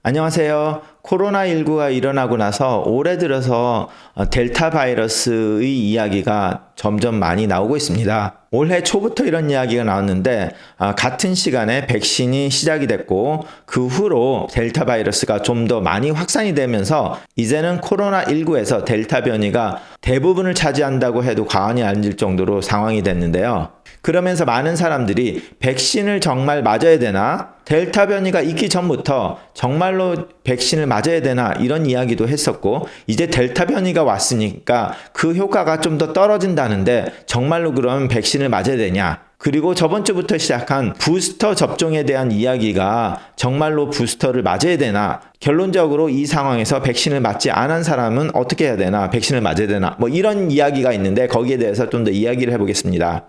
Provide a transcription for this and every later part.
안녕하세요. 코로나19가 일어나고 나서 올해 들어서 델타 바이러스의 이야기가 점점 많이 나오고 있습니다. 올해 초부터 이런 이야기가 나왔는데 같은 시간에 백신이 시작이 됐고 그 후로 델타 바이러스가 좀 더 많이 확산이 되면서 이제는 코로나19에서 델타 변이가 대부분을 차지한다고 해도 과언이 아닐 정도로 상황이 됐는데요. 그러면서 많은 사람들이 백신을 정말 맞아야 되나? 델타 변이가 있기 전부터 정말로 백신을 맞아야 되나? 이런 이야기도 했었고 이제 델타 변이가 왔으니까 그 효과가 좀 더 떨어진다는데 정말로 그럼 백신을 맞아야 되냐? 그리고 저번 주부터 시작한 부스터 접종에 대한 이야기가 정말로 부스터를 맞아야 되나? 결론적으로 이 상황에서 백신을 맞지 않은 사람은 어떻게 해야 되나? 백신을 맞아야 되나? 뭐 이런 이야기가 있는데 거기에 대해서 좀 더 이야기를 해보겠습니다.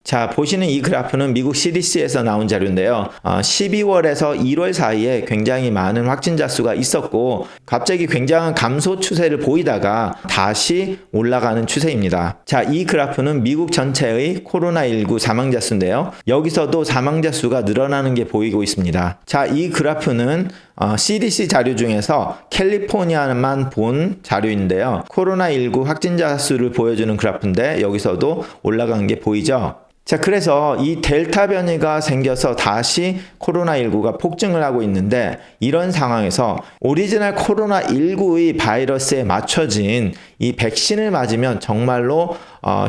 자, 보시는 이 그래프는 미국 CDC에서 나온 자료인데요. 12월에서 1월 사이에 굉장히 많은 확진자 수가 있었고 갑자기 굉장한 감소 추세를 보이다가 다시 올라가는 추세입니다. 자, 이 그래프는 미국 전체의 코로나19 사망자 수인데요. 여기서도 사망자 수가 늘어나는 게 보이고 있습니다. 자, 이 그래프는 CDC 자료 중에서 캘리포니아만 본 자료인데요. 코로나19 확진자 수를 보여주는 그래프인데 여기서도 올라간 게 보이죠? 자, 그래서 이 델타 변이가 생겨서 다시 코로나19가 폭증을 하고 있는데 이런 상황에서 오리지널 코로나19의 바이러스에 맞춰진 이 백신을 맞으면 정말로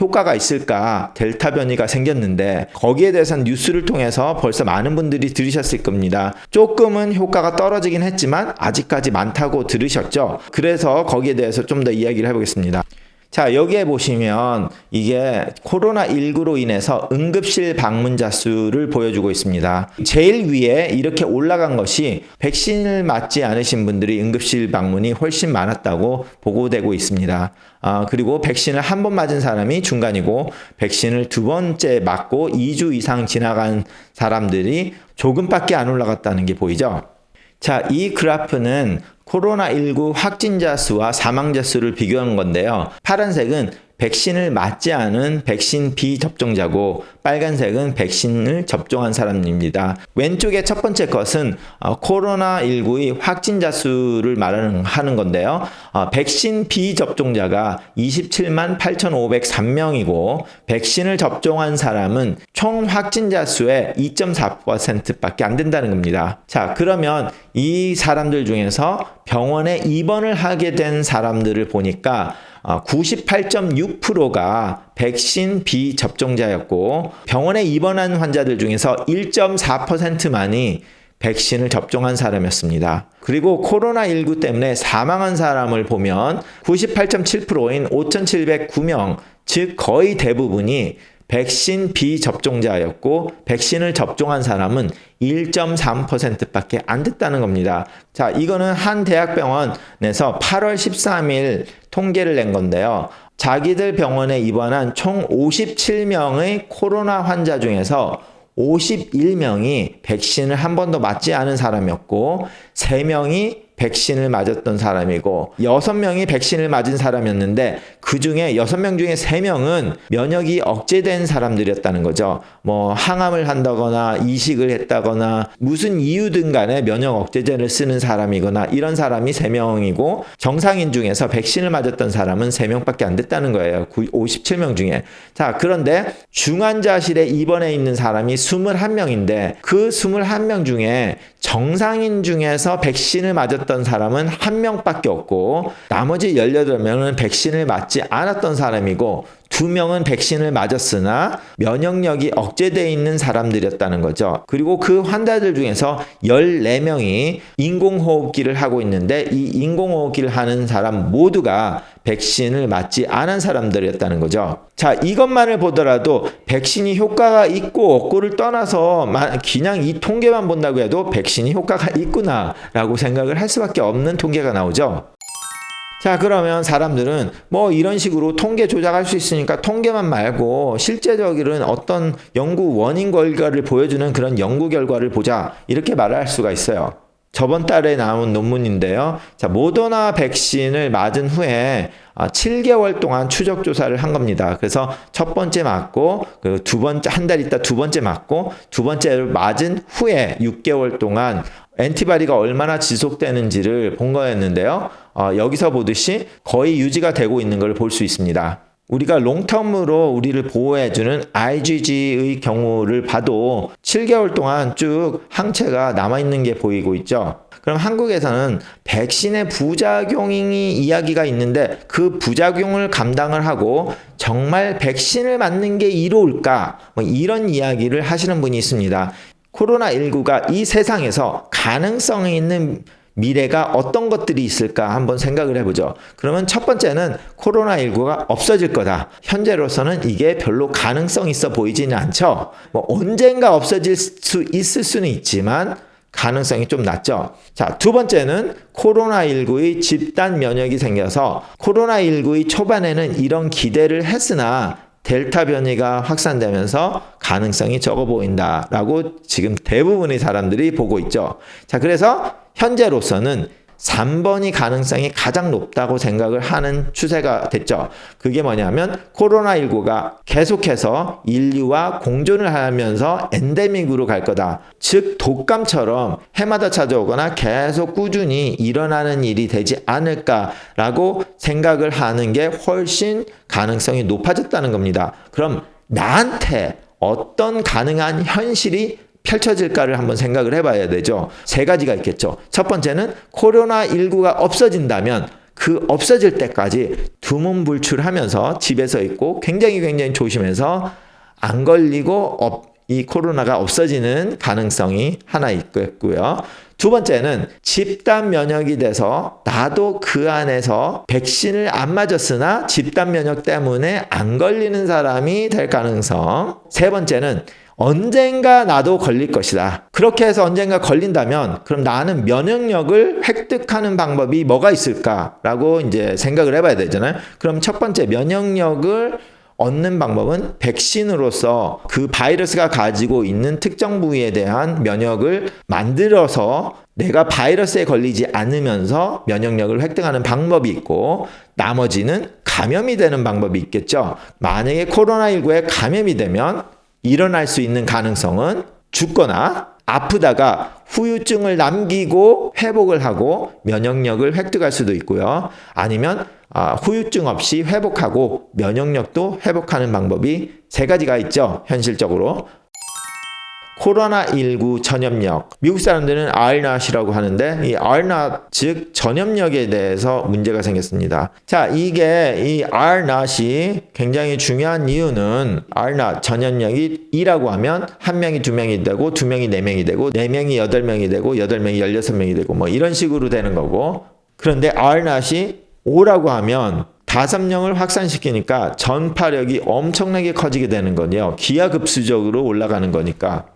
효과가 있을까? 델타 변이가 생겼는데 거기에 대해서는 뉴스를 통해서 벌써 많은 분들이 들으셨을 겁니다. 조금은 효과가 떨어지긴 했지만 아직까지 많다고 들으셨죠? 그래서 거기에 대해서 좀 더 이야기를 해보겠습니다. 자, 여기에 보시면 이게 코로나19로 인해서 응급실 방문자 수를 보여주고 있습니다. 제일 위에 이렇게 올라간 것이 백신을 맞지 않으신 분들이 응급실 방문이 훨씬 많았다고 보고되고 있습니다. 그리고 백신을 한 번 맞은 사람이 중간이고 백신을 두 번째 맞고 2주 이상 지나간 사람들이 조금밖에 안 올라갔다는 게 보이죠? 자, 이 그래프는 코로나19 확진자 수와 사망자 수를 비교한 건데요. 파란색은 백신을 맞지 않은 백신 비접종자고 빨간색은 백신을 접종한 사람입니다. 왼쪽의 첫 번째 것은 코로나19의 확진자 수를 하는 건데요. 백신 비접종자가 27만 8,503명이고 백신을 접종한 사람은 총 확진자 수의 2.4%밖에 안 된다는 겁니다. 자, 그러면 이 사람들 중에서 병원에 입원을 하게 된 사람들을 보니까 98.6%가 백신 비접종자였고 병원에 입원한 환자들 중에서 1.4%만이 백신을 접종한 사람이었습니다. 그리고 코로나19 때문에 사망한 사람을 보면 98.7%인 5,709명, 즉 거의 대부분이 백신 비접종자였고 백신을 접종한 사람은 1.3%밖에 안 됐다는 겁니다. 자, 이거는 한 대학병원에서 8월 13일 통계를 낸 건데요. 자기들 병원에 입원한 총 57명의 코로나 환자 중에서 51명이 백신을 한 번도 맞지 않은 사람이었고 3명이 백신을 맞았던 사람이고 6명이 백신을 맞은 사람이었는데 그 중에 6명 중에 3명은 면역이 억제된 사람들이었다는 거죠. 뭐 항암을 한다거나 이식을 했다거나 무슨 이유든 간에 면역 억제제를 쓰는 사람이거나 이런 사람이 3명이고 정상인 중에서 백신을 맞았던 사람은 3명밖에 안 됐다는 거예요. 57명 중에. 자, 그런데 중환자실에 입원해 있는 사람이 21명인데 그 21명 중에 정상인 중에서 백신을 맞았던 사람은 1명밖에 없고 나머지 18명은 백신을 맞지 않았던 사람이고 2명은 백신을 맞았으나 면역력이 억제되어 있는 사람들이었다는 거죠. 그리고 그 환자들 중에서 14명이 인공호흡기를 하고 있는데 이 인공호흡기를 하는 사람 모두가 백신을 맞지 않은 사람들이었다는 거죠. 자, 이것만을 보더라도 백신이 효과가 있고 없고를 떠나서 그냥 이 통계만 본다고 해도 백신이 효과가 있구나 라고 생각을 할 수밖에 없는 통계가 나오죠. 자, 그러면 사람들은 뭐 이런 식으로 통계 조작할 수 있으니까 통계만 말고 실제적인 어떤 연구 원인 결과를 보여주는 그런 연구 결과를 보자 이렇게 말을 할 수가 있어요. 저번 달에 나온 논문인데요. 자, 모더나 백신을 맞은 후에 7개월 동안 추적 조사를 한 겁니다. 그래서 첫 번째 맞고 그 두 번째 한 달 있다 두 번째 맞고 두 번째를 맞은 후에 6개월 동안 엔티바디가 얼마나 지속되는지를 본 거였는데요. 여기서 보듯이 거의 유지가 되고 있는 걸 볼 수 있습니다. 우리가 롱텀으로 우리를 보호해주는 IgG의 경우를 봐도 7개월 동안 쭉 항체가 남아있는 게 보이고 있죠. 그럼 한국에서는 백신의 부작용이 이야기가 있는데 그 부작용을 감당을 하고 정말 백신을 맞는 게 이로울까? 이런 이야기를 하시는 분이 있습니다. 코로나19가 이 세상에서 가능성이 있는 미래가 어떤 것들이 있을까 한번 생각을 해보죠. 그러면 첫 번째는 코로나19가 없어질 거다. 현재로서는 이게 별로 가능성 있어 보이지는 않죠. 언젠가 없어질 수 있을 수는 있지만 가능성이 좀 낮죠. 자, 두 번째는 코로나19의 집단 면역이 생겨서 코로나19의 초반에는 이런 기대를 했으나 델타 변이가 확산되면서 가능성이 적어 보인다라고 지금 대부분의 사람들이 보고 있죠. 자, 그래서 현재로서는 3번이 가능성이 가장 높다고 생각을 하는 추세가 됐죠. 그게 뭐냐면 코로나19가 계속해서 인류와 공존을 하면서 엔데믹으로 갈 거다. 즉 독감처럼 해마다 찾아오거나 계속 꾸준히 일어나는 일이 되지 않을까라고 생각을 하는 게 훨씬 가능성이 높아졌다는 겁니다. 그럼 나한테 어떤 가능한 현실이 펼쳐질까를 한번 생각을 해봐야 되죠. 세 가지가 있겠죠. 첫 번째는 코로나19가 없어진다면 그 없어질 때까지 두문불출하면서 집에서 있고 굉장히 조심해서 안 걸리고 이 코로나가 없어지는 가능성이 하나 있겠고요. 두 번째는 집단 면역이 돼서 나도 그 안에서 백신을 안 맞았으나 집단 면역 때문에 안 걸리는 사람이 될 가능성. 세 번째는 언젠가 나도 걸릴 것이다. 그렇게 해서 언젠가 걸린다면 그럼 나는 면역력을 획득하는 방법이 뭐가 있을까라고 이제 생각을 해봐야 되잖아요. 그럼 첫 번째 면역력을 얻는 방법은 백신으로서 그 바이러스가 가지고 있는 특정 부위에 대한 면역을 만들어서 내가 바이러스에 걸리지 않으면서 면역력을 획득하는 방법이 있고 나머지는 감염이 되는 방법이 있겠죠. 만약에 코로나19에 감염이 되면 일어날 수 있는 가능성은 죽거나 아프다가 후유증을 남기고 회복을 하고 면역력을 획득할 수도 있고요. 아니면 후유증 없이 회복하고 면역력도 회복하는 방법이 세 가지가 있죠. 현실적으로. 코로나19 전염력. 미국 사람들은 RNOT이라고 하는데 이 RNOT 즉 전염력에 대해서 문제가 생겼습니다. 자, 이게 이 RNOT이 굉장히 중요한 이유는 RNOT 전염력이 2라고 하면 1명이 2명이 되고 2명이 4명이 되고 4명이 8명이 되고 8명이 16명이 되고 뭐 이런 식으로 되는 거고 그런데 RNOT이 5라고 하면 5명을 확산시키니까 전파력이 엄청나게 커지게 되는 거예요. 기하급수적으로 올라가는 거니까.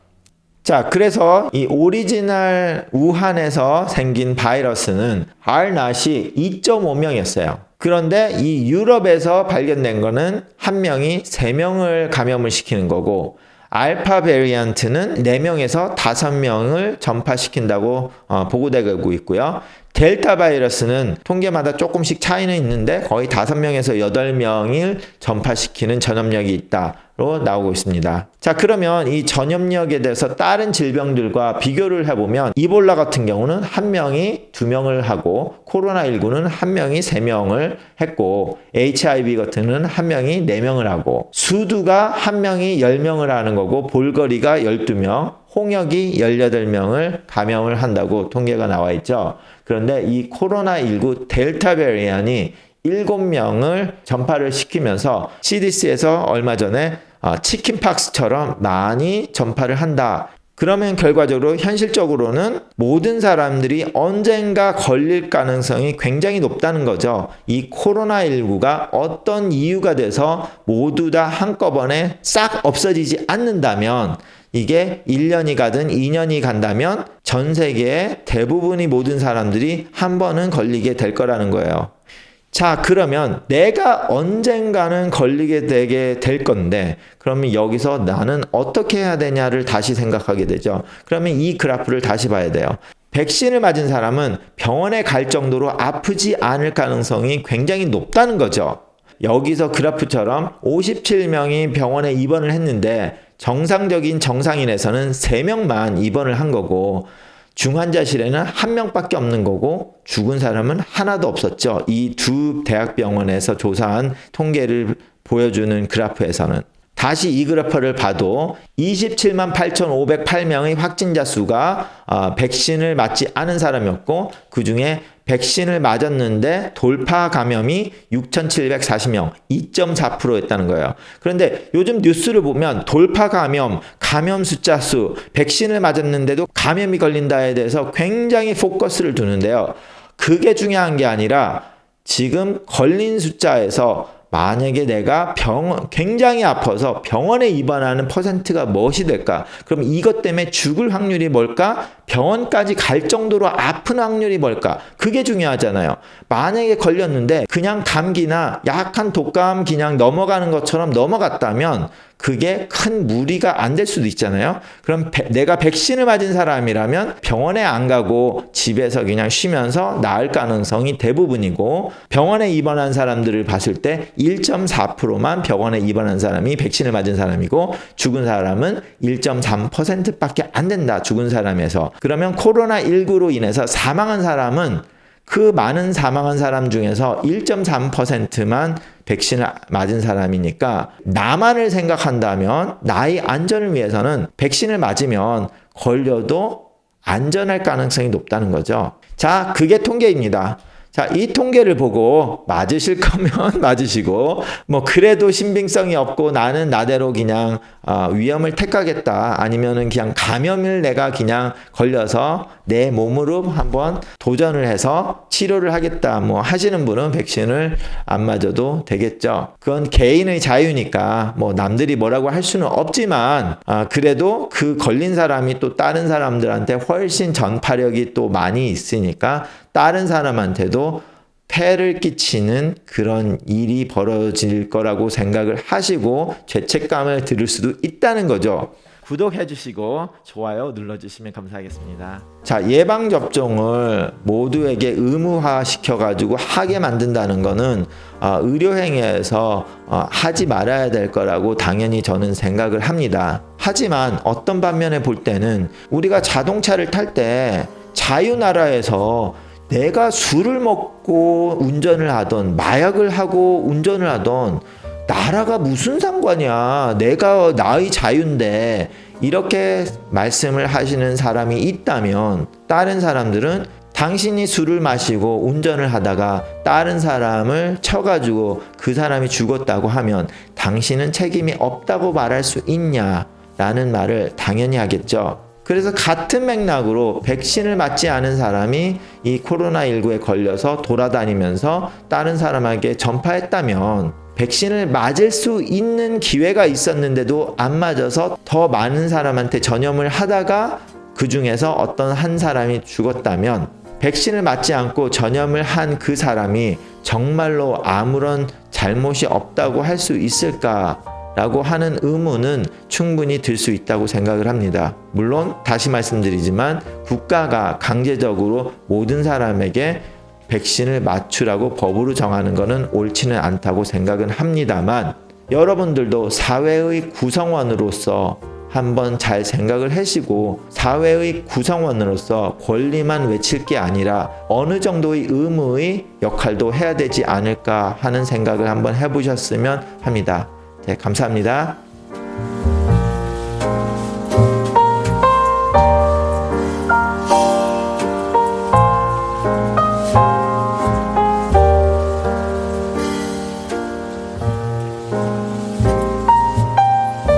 자, 그래서 이 오리지널 우한에서 생긴 바이러스는 RNOT이 2.5명이었어요. 그런데 이 유럽에서 발견된 거는 1명이 3명을 감염을 시키는 거고 알파 베리언트는 4명에서 5명을 전파시킨다고 보고되고 있고요. 델타 바이러스는 통계마다 조금씩 차이는 있는데 거의 5명에서 8명을 전파시키는 전염력이 있다로 나오고 있습니다. 자, 그러면 이 전염력에 대해서 다른 질병들과 비교를 해보면 이볼라 같은 경우는 1명이 2명을 하고 코로나19는 1명이 3명을 했고 HIV 같은 경우는 1명이 4명을 하고 수두가 1명이 10명을 하는 거고 볼거리가 12명, 홍역이 18명을 감염을 한다고 통계가 나와 있죠. 그런데 이 코로나19 델타 베리언이 7명을 전파를 시키면서 CDC에서 얼마 전에 치킨팍스처럼 많이 전파를 한다. 그러면 결과적으로 현실적으로는 모든 사람들이 언젠가 걸릴 가능성이 굉장히 높다는 거죠. 이 코로나19가 어떤 이유가 돼서 모두 다 한꺼번에 싹 없어지지 않는다면 이게 1년이 가든 2년이 간다면 전 세계의 대부분이 모든 사람들이 한 번은 걸리게 될 거라는 거예요. 자, 그러면 내가 언젠가는 걸리게 되게 될 건데 그러면 여기서 나는 어떻게 해야 되냐를 다시 생각하게 되죠. 그러면 이 그래프를 다시 봐야 돼요. 백신을 맞은 사람은 병원에 갈 정도로 아프지 않을 가능성이 굉장히 높다는 거죠. 여기서 그래프처럼 57명이 병원에 입원을 했는데 정상적인 정상인에서는 3명만 입원을 한 거고 중환자실에는 1명밖에 없는 거고 죽은 사람은 하나도 없었죠. 이 두 대학병원에서 조사한 통계를 보여주는 그래프에서는. 다시 이 그래프를 봐도 27만 8,508명의 확진자 수가 백신을 맞지 않은 사람이었고 그 중에 백신을 맞았는데 돌파 감염이 6,740명, 2.4%였다는 거예요. 그런데 요즘 뉴스를 보면 돌파 감염, 감염 숫자 수, 백신을 맞았는데도 감염이 걸린다에 대해서 굉장히 포커스를 두는데요. 그게 중요한 게 아니라 지금 걸린 숫자에서 만약에 내가 굉장히 아파서 병원에 입원하는 퍼센트가 무엇이 될까? 그럼 이것 때문에 죽을 확률이 뭘까? 병원까지 갈 정도로 아픈 확률이 뭘까? 그게 중요하잖아요. 만약에 걸렸는데 그냥 감기나 약한 독감 그냥 넘어가는 것처럼 넘어갔다면 그게 큰 무리가 안 될 수도 있잖아요. 그럼 내가 백신을 맞은 사람이라면 병원에 안 가고 집에서 그냥 쉬면서 나을 가능성이 대부분이고 병원에 입원한 사람들을 봤을 때 1.4%만 병원에 입원한 사람이 백신을 맞은 사람이고 죽은 사람은 1.3%밖에 안 된다. 죽은 사람에서. 그러면 코로나19로 인해서 사망한 사람은 그 많은 사망한 사람 중에서 1.3%만 백신을 맞은 사람이니까 나만을 생각한다면 나의 안전을 위해서는 백신을 맞으면 걸려도 안전할 가능성이 높다는 거죠. 자, 그게 통계입니다. 자, 이 통계를 보고 맞으실 거면 맞으시고 그래도 신빙성이 없고 나는 나대로 그냥 위험을 택하겠다 아니면은 그냥 감염을 내가 그냥 걸려서 내 몸으로 한번 도전을 해서 치료를 하겠다 하시는 분은 백신을 안 맞아도 되겠죠. 그건 개인의 자유니까 남들이 뭐라고 할 수는 없지만 그래도 그 걸린 사람이 또 다른 사람들한테 훨씬 전파력이 또 많이 있으니까 다른 사람한테도 폐를 끼치는 그런 일이 벌어질 거라고 생각을 하시고 죄책감을 들을 수도 있다는 거죠. 구독해 주시고 좋아요 눌러주시면 감사하겠습니다. 자, 예방접종을 모두에게 의무화 시켜가지고 하게 만든다는 거는 의료행위에서 하지 말아야 될 거라고 당연히 저는 생각을 합니다. 하지만 어떤 반면에 볼 때는 우리가 자동차를 탈 때 자유나라에서 내가 술을 먹고 운전을 하던 마약을 하고 운전을 하던 나라가 무슨 상관이야. 내가 나의 자유인데 이렇게 말씀을 하시는 사람이 있다면 다른 사람들은 당신이 술을 마시고 운전을 하다가 다른 사람을 쳐가지고 그 사람이 죽었다고 하면 당신은 책임이 없다고 말할 수 있냐라는 말을 당연히 하겠죠. 그래서 같은 맥락으로 백신을 맞지 않은 사람이 이 코로나19에 걸려서 돌아다니면서 다른 사람에게 전파했다면 백신을 맞을 수 있는 기회가 있었는데도 안 맞아서 더 많은 사람한테 전염을 하다가 그 중에서 어떤 한 사람이 죽었다면 백신을 맞지 않고 전염을 한 그 사람이 정말로 아무런 잘못이 없다고 할 수 있을까? 라고 하는 의문은 충분히 들 수 있다고 생각을 합니다. 물론 다시 말씀드리지만 국가가 강제적으로 모든 사람에게 백신을 맞추라고 법으로 정하는 것은 옳지는 않다고 생각은 합니다만 여러분들도 사회의 구성원으로서 한번 잘 생각을 하시고 사회의 구성원으로서 권리만 외칠 게 아니라 어느 정도의 의무의 역할도 해야 되지 않을까 하는 생각을 한번 해보셨으면 합니다. 네, 감사합니다.